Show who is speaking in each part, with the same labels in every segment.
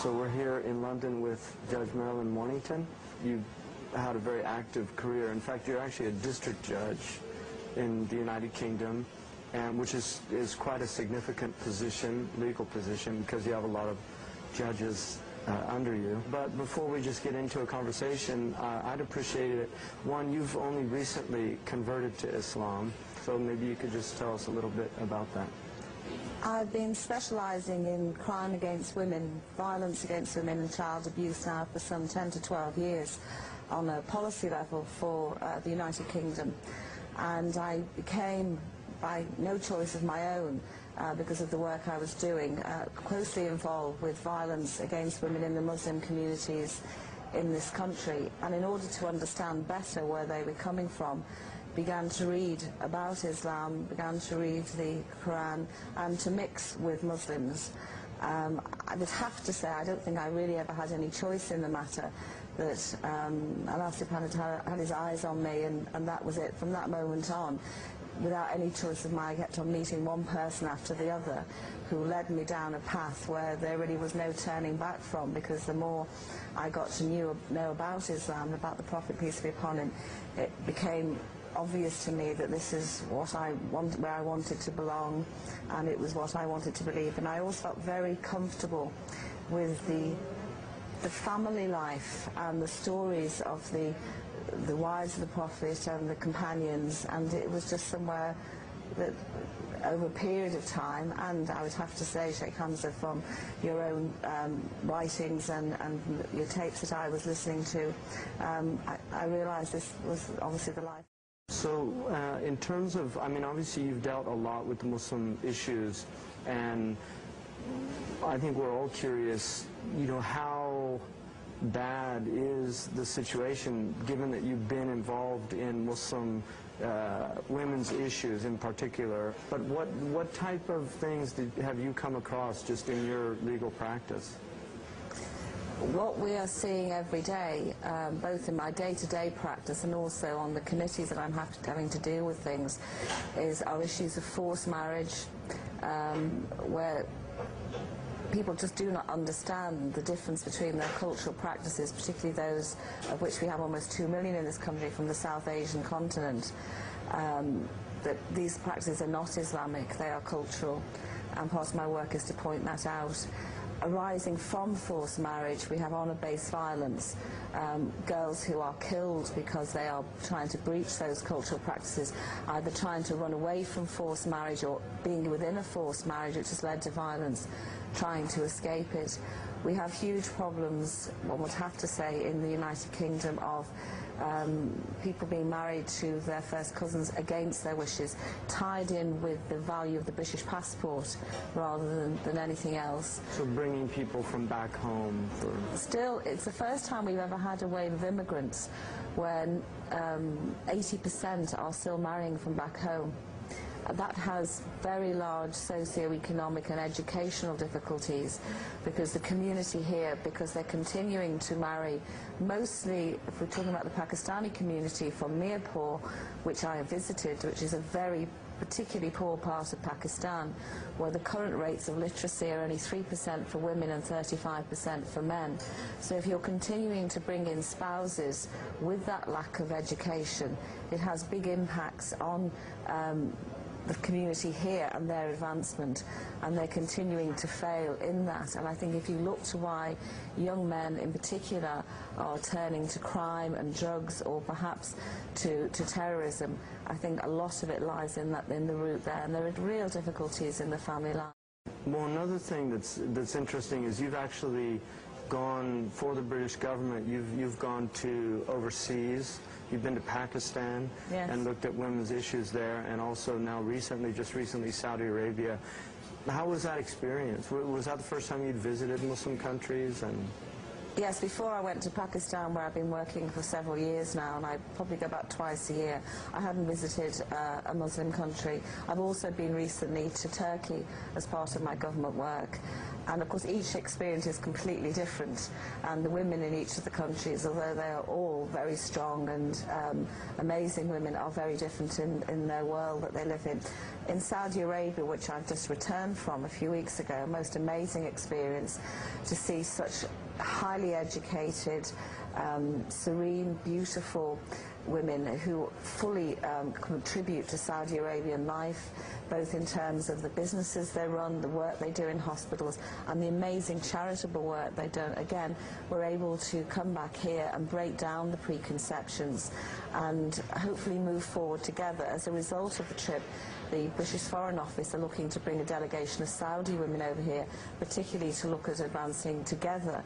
Speaker 1: So we're here in London with Judge Marilyn Mornington. You've had a very active career. In fact, you're actually a district judge in the United Kingdom, and which is quite a significant position, legal position, because you have a lot of judges under you. But before we just get into a conversation, I'd appreciate it. One, you've only recently converted to Islam, so maybe you could just tell us a little bit about that.
Speaker 2: I've been specialising in crime against women, violence against women and child abuse now for some 10 to 12 years on a policy level for the United Kingdom. And I became, by no choice of my own, because of the work I was doing, closely involved with violence against women in the Muslim communities in this country. And in order to understand better where they were coming from, began to read about Islam, began to read the Quran, and to mix with Muslims. I would have to say I don't think I really ever had any choice in the matter, that Allah subhanahu wa ta'ala had his eyes on me, and that was it. From that moment on, without any choice of mine, I kept on meeting one person after the other who led me down a path where there really was no turning back from, because the more I got to know about Islam, about the Prophet, peace be upon him, it became obvious to me that this is what I want, where I wanted to belong, and it was what I wanted to believe. And I always felt very comfortable with the family life and the stories of the wives of the Prophet and the companions, and it was just somewhere that over a period of time, and I would have to say, Sheikh Hamza, from your own writings and your tapes that I was listening to, I realised this was obviously the life.
Speaker 1: So in terms of, I mean, obviously you've dealt a lot with the Muslim issues, and I think we're all curious, you know, how bad is the situation, given that you've been involved in Muslim women's issues in particular. But what type of things have you come across just in your legal practice?
Speaker 2: What we are seeing every day, both in my day-to-day practice and also on the committees that I'm having to deal with things, is our issues of forced marriage, where people just do not understand the difference between their cultural practices, particularly those of which we have almost 2 million in this country from the South Asian continent, that these practices are not Islamic, they are cultural, and part of my work is to point that out. Arising from forced marriage, we have honour-based violence, girls who are killed because they are trying to breach those cultural practices, either trying to run away from forced marriage or being within a forced marriage which has led to violence, trying to escape it. We have huge problems, one would have to say, in the United Kingdom of people being married to their first cousins against their wishes, tied in with the value of the British passport rather than anything else.
Speaker 1: So bringing people from back home?
Speaker 2: Still, it's the first time we've ever had a wave of immigrants when 80% are still marrying from back home. That has very large socio-economic and educational difficulties, because the community here, because they're continuing to marry, mostly, if we're talking about the Pakistani community from Mirpur, which I have visited, which is a very particularly poor part of Pakistan, where the current rates of literacy are only 3% for women and 35% for men. So if you're continuing to bring in spouses with that lack of education, it has big impacts on the community here and their advancement, and they're continuing to fail in that. And I think if you look to why young men in particular are turning to crime and drugs, or perhaps to terrorism, I think a lot of it lies in the root there, and there are real difficulties in the family life.
Speaker 1: Well, another thing that's interesting is you've actually gone, for the British government, you've gone to overseas. You've been to Pakistan, yes, and looked at women's issues there, and also now just recently Saudi Arabia. How was that experience? Was that the first time you'd visited Muslim countries? And
Speaker 2: yes, before I went to Pakistan, where I've been working for several years now, and I probably go about twice a year, I hadn't visited a Muslim country. I've also been recently to Turkey as part of my government work. And of course each experience is completely different, and the women in each of the countries, although they are all very strong and amazing women, are very different in their world that they live in. In Saudi Arabia, which I've just returned from a few weeks ago, a most amazing experience to see such highly educated, serene, beautiful women who fully contribute to Saudi Arabian life, both in terms of the businesses they run, the work they do in hospitals, and the amazing charitable work they do. Again, we're able to come back here and break down the preconceptions and hopefully move forward together. As a result of the trip, the British Foreign Office are looking to bring a delegation of Saudi women over here, particularly to look at advancing together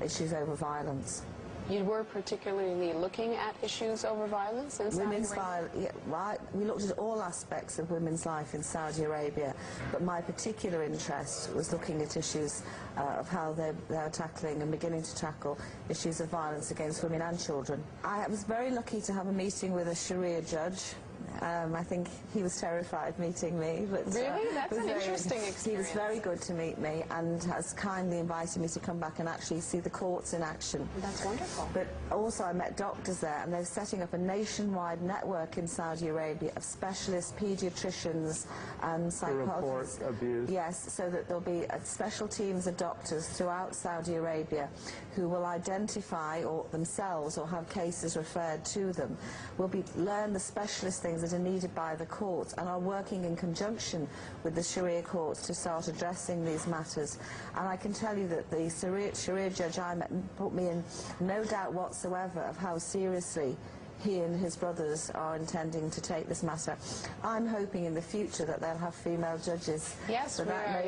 Speaker 2: issues over violence.
Speaker 3: You were particularly looking at issues over violence in Saudi
Speaker 2: Women's
Speaker 3: Arabia?
Speaker 2: violence, yeah, right. We looked at all aspects of women's life in Saudi Arabia, but my particular interest was looking at issues of how they're tackling and beginning to tackle issues of violence against women and children. I was very lucky to have a meeting with a Sharia judge. I think he was terrified meeting me. But,
Speaker 3: really? That's an interesting experience.
Speaker 2: He was very good to meet me and has kindly invited me to come back and actually see the courts in action.
Speaker 3: That's wonderful.
Speaker 2: But also I met doctors there, and they're setting up a nationwide network in Saudi Arabia of specialists, paediatricians and psychologists.
Speaker 1: To report abuse.
Speaker 2: Yes, so that there'll be special teams of doctors throughout Saudi Arabia who will identify or themselves or have cases referred to them, will learn the specialist things that are needed by the courts and are working in conjunction with the Sharia courts to start addressing these matters. And I can tell you that the Sharia judge I met put me in no doubt whatsoever of how seriously he and his brothers are intending to take this matter. I'm hoping in the future that they'll have female judges.
Speaker 3: Yes,
Speaker 2: so that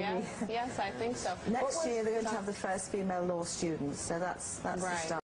Speaker 3: yes, I think so.
Speaker 2: Next year they're going to have the first female law students, so that's
Speaker 3: right.
Speaker 2: the start.